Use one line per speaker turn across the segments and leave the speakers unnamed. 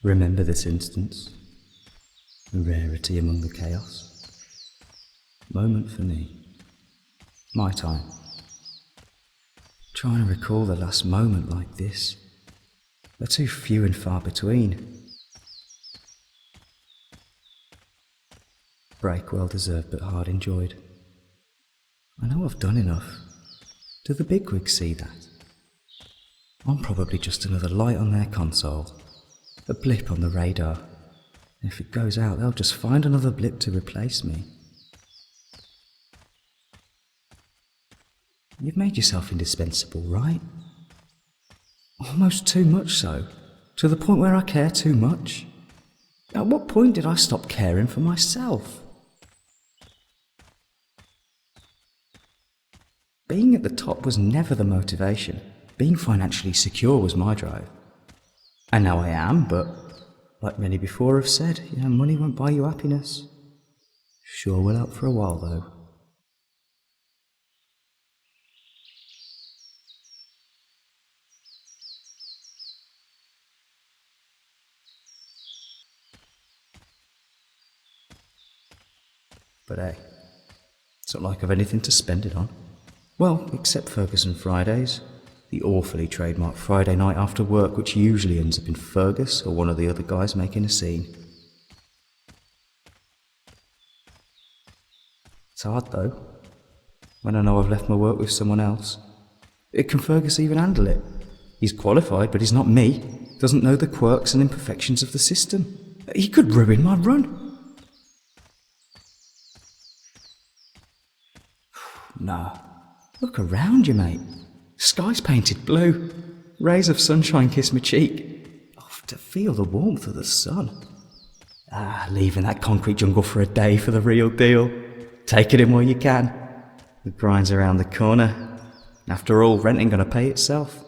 Remember this instance, a rarity among the chaos. Moment for me, my time. Trying to recall the last moment like this. They're too few and far between. Break well deserved but hard enjoyed. I know I've done enough. Do the bigwigs see that? I'm probably just another light on their console, a blip on the radar. And if it goes out, they'll just find another blip to replace me. You've made yourself indispensable, right? Almost too much so, to the point where I care too much. At what point did I stop caring for myself? Being at the top was never the motivation. Being financially secure was my drive. And now I am, but like many before have said, money won't buy you happiness. Sure will help for a while though. But hey, it's not like I've anything to spend it on. Well, except Ferguson Fridays. The awfully trademarked Friday night after work, which usually ends up in Fergus or one of the other guys making a scene. It's hard though, when I know I've left my work with someone else. Can Fergus even handle it? He's qualified, but he's not me. Doesn't know the quirks and imperfections of the system. He could ruin my run. Nah. Look around you, mate. Sky's painted blue. Rays of sunshine kiss my cheek. Oh, to feel the warmth of the sun. Leaving that concrete jungle for a day for the real deal. Take it in while you can. The grind's around the corner. After all, rent ain't gonna pay itself.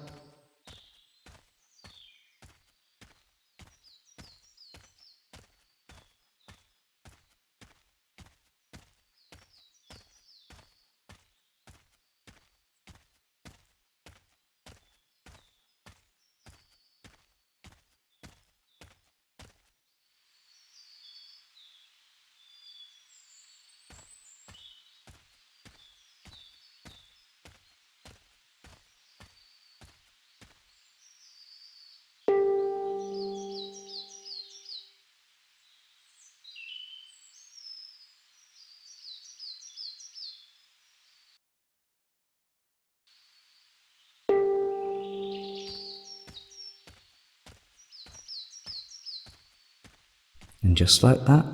And just like that,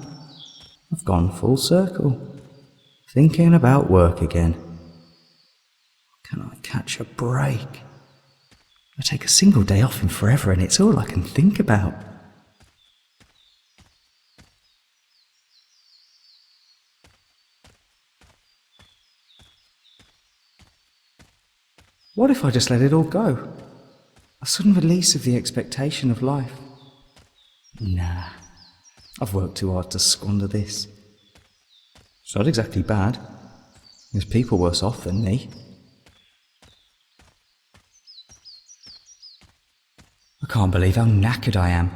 I've gone full circle, thinking about work again. Can I catch a break? I take a single day off in forever and it's all I can think about. What if I just let it all go? A sudden release of the expectation of life. Nah. I've worked too hard to squander this. It's not exactly bad. There's people worse off than me. I can't believe how knackered I am.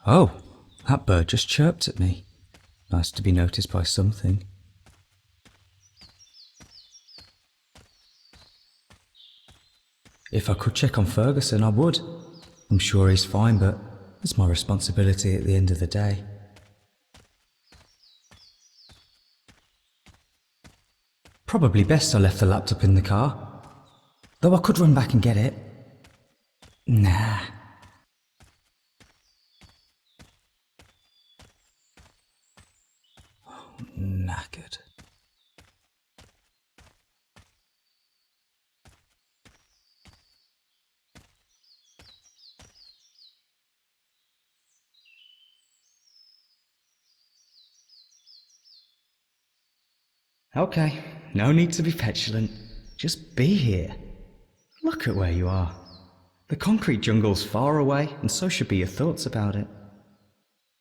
Oh, that bird just chirped at me. Nice to be noticed by something. If I could check on Ferguson, I would. I'm sure he's fine, but it's my responsibility at the end of the day. Probably best I left the laptop in the car. Though I could run back and get it. Nah. Knackered. Okay, no need to be petulant. Just be here. Look at where you are. The concrete jungle's far away, and so should be your thoughts about it.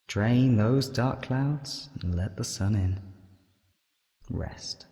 Drain those dark clouds and let the sun in. Rest.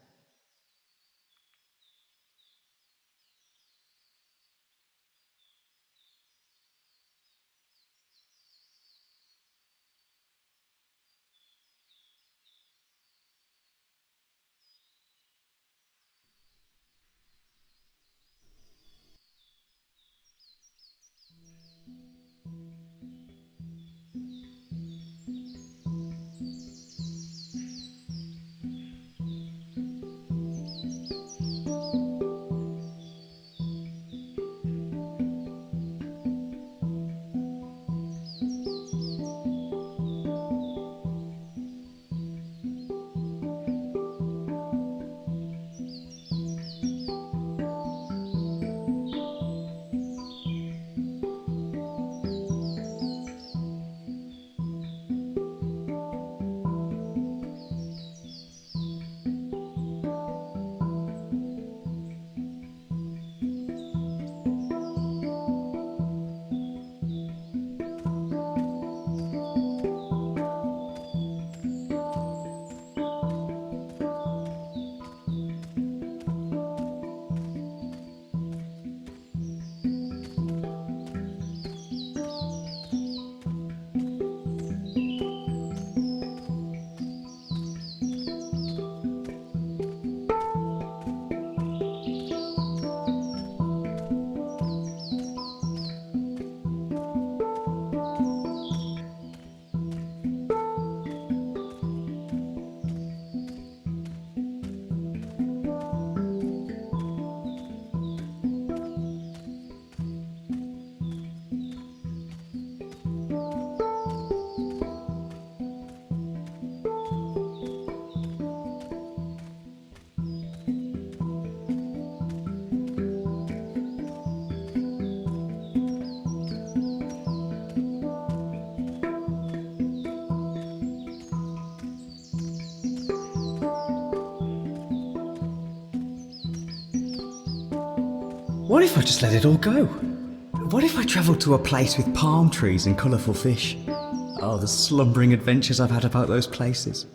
What if I just let it all go? What if I travelled to a place with palm trees and colourful fish? Oh, the slumbering adventures I've had about those places.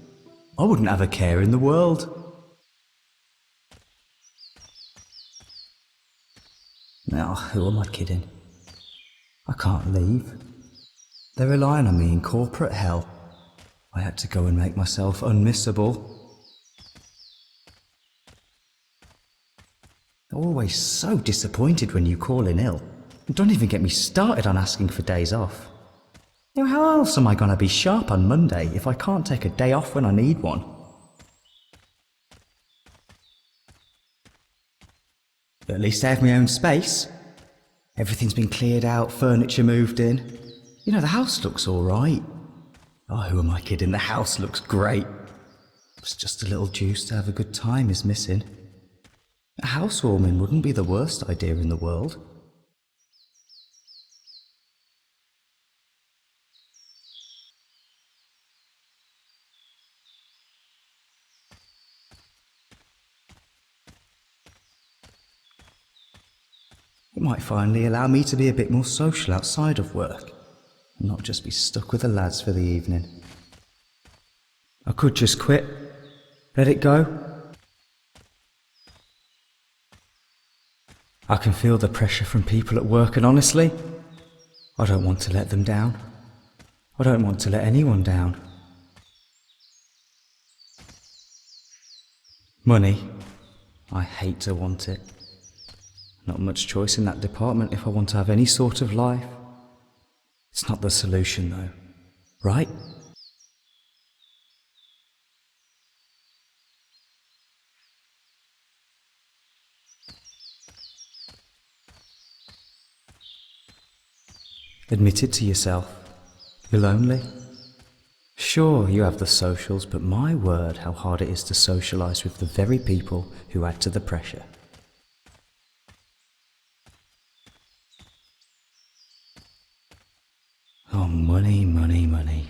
I wouldn't have a care in the world. Now, who am I kidding? I can't leave. They're relying on me in corporate hell. I had to go and make myself unmissable. They're always so disappointed when you call in ill. And don't even get me started on asking for days off. You know, how else am I going to be sharp on Monday if I can't take a day off when I need one? But at least I have my own space. Everything's been cleared out, furniture moved in. You know, the house looks alright. Oh, who am I kidding? The house looks great. It's just a little juice to have a good time is missing. A housewarming wouldn't be the worst idea in the world. It might finally allow me to be a bit more social outside of work, and not just be stuck with the lads for the evening. I could just quit, let it go. I can feel the pressure from people at work, and honestly, I don't want to let them down. I don't want to let anyone down. Money, I hate to want it. Not much choice in that department if I want to have any sort of life. It's not the solution though, right? Admit it to yourself. You're lonely. Sure, you have the socials, but my word, how hard it is to socialise with the very people who add to the pressure. Oh, money, money, money.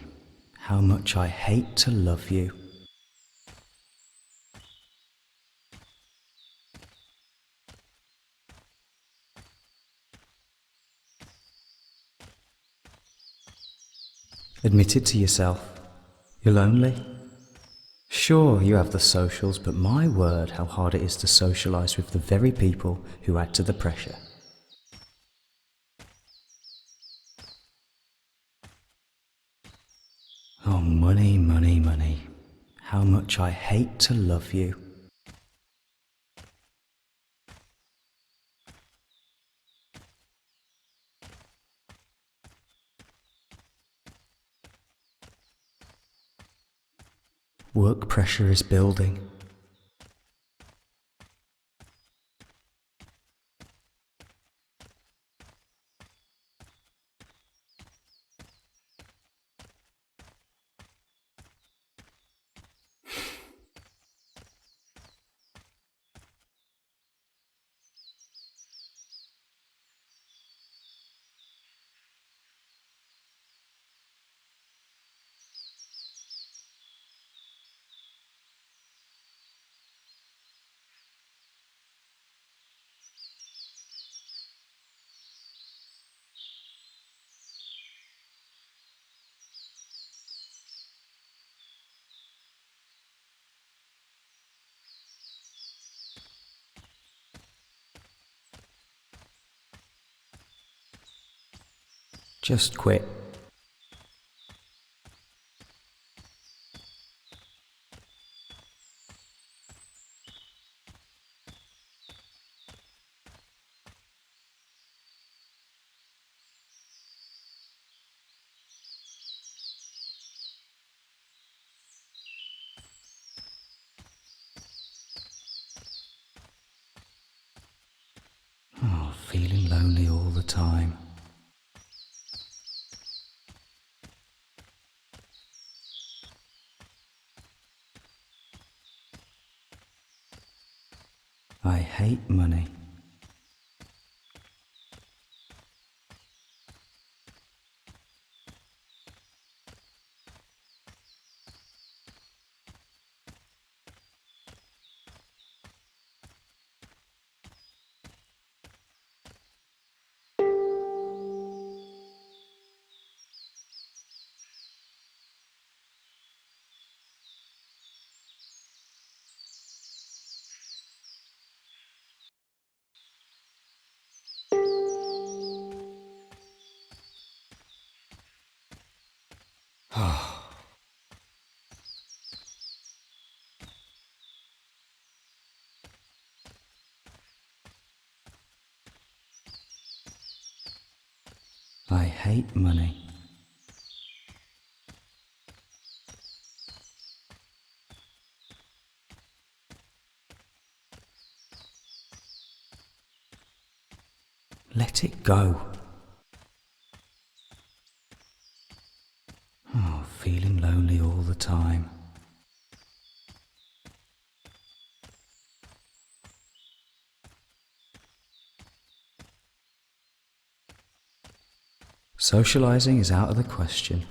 How much I hate to love you. Admit it to yourself. You're lonely. Sure, you have the socials, but my word, how hard it is to socialise with the very people who add to the pressure. Oh, money, money, money. How much I hate to love you. Work pressure is building. Just quit. Oh, feeling lonely all the time. I hate money. I hate money. Let it go. Oh, feeling lonely all the time. Socializing is out of the question.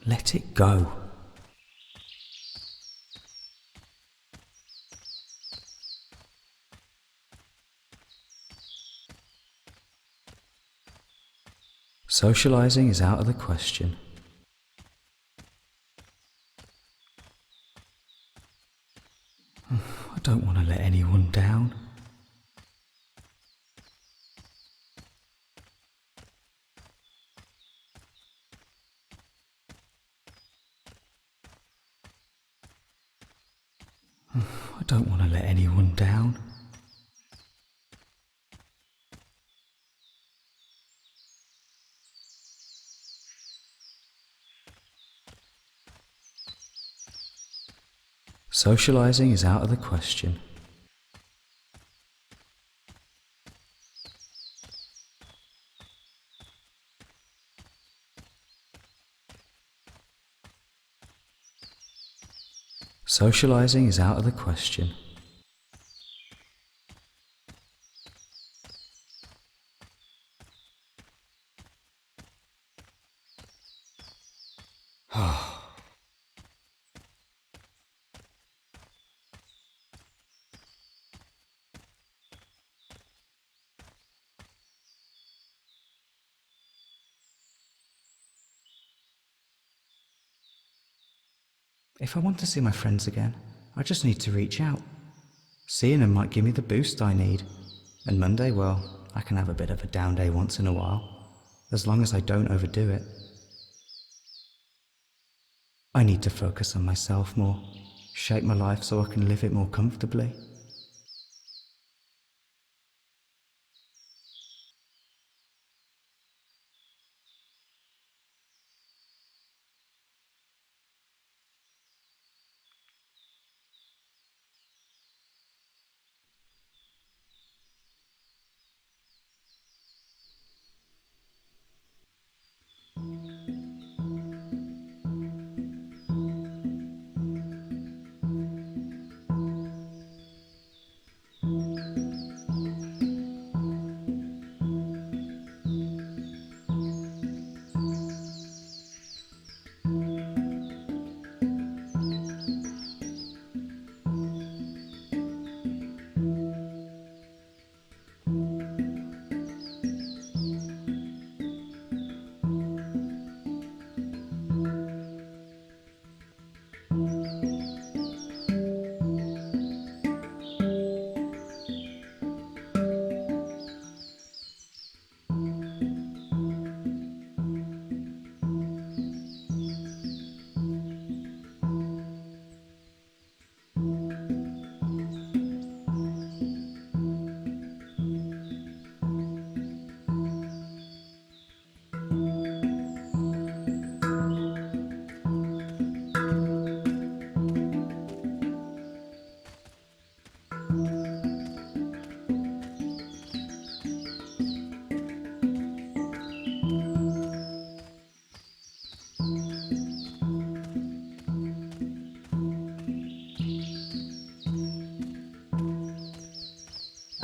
Let it go. Socializing is out of the question. I don't want to let anyone down. I don't want to let anyone down. Socializing is out of the question. Socializing is out of the question. If I want to see my friends again, I just need to reach out. Seeing them might give me the boost I need. And Monday, well, I can have a bit of a down day once in a while, as long as I don't overdo it. I need to focus on myself more, shape my life so I can live it more comfortably.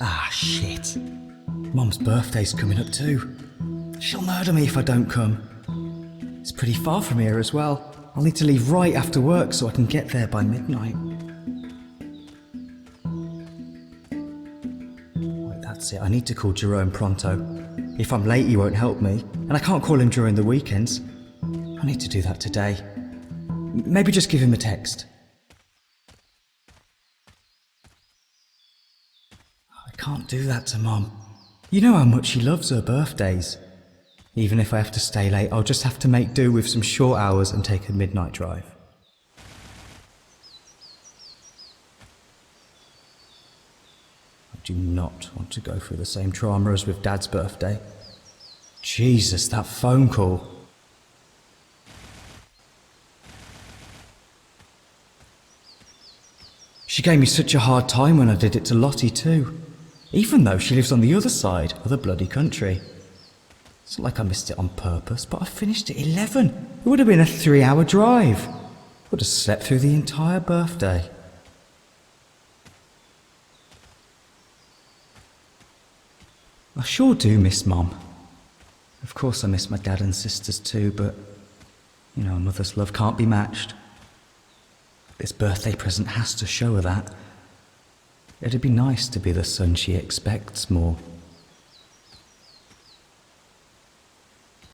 Ah, shit. Mum's birthday's coming up too. She'll murder me if I don't come. It's pretty far from here as well. I'll need to leave right after work so I can get there by midnight. Right, that's it. I need to call Jerome pronto. If I'm late, he won't help me, and I can't call him during the weekends. I need to do that today. Maybe just give him a text. can't do that to Mum. You know how much she loves her birthdays. Even if I have to stay late, I'll just have to make do with some short hours and take a midnight drive. I do not want to go through the same trauma as with Dad's birthday. Jesus, that phone call. She gave me such a hard time when I did it to Lottie too, even though she lives on the other side of the bloody country. It's not like I missed it on purpose, but I finished at 11. It would have been a 3-hour drive. I would have slept through the entire birthday. I sure do miss Mum. Of course I miss my dad and sisters too, but, you know, a mother's love can't be matched. This birthday present has to show her that. It'd be nice to be the son she expects more.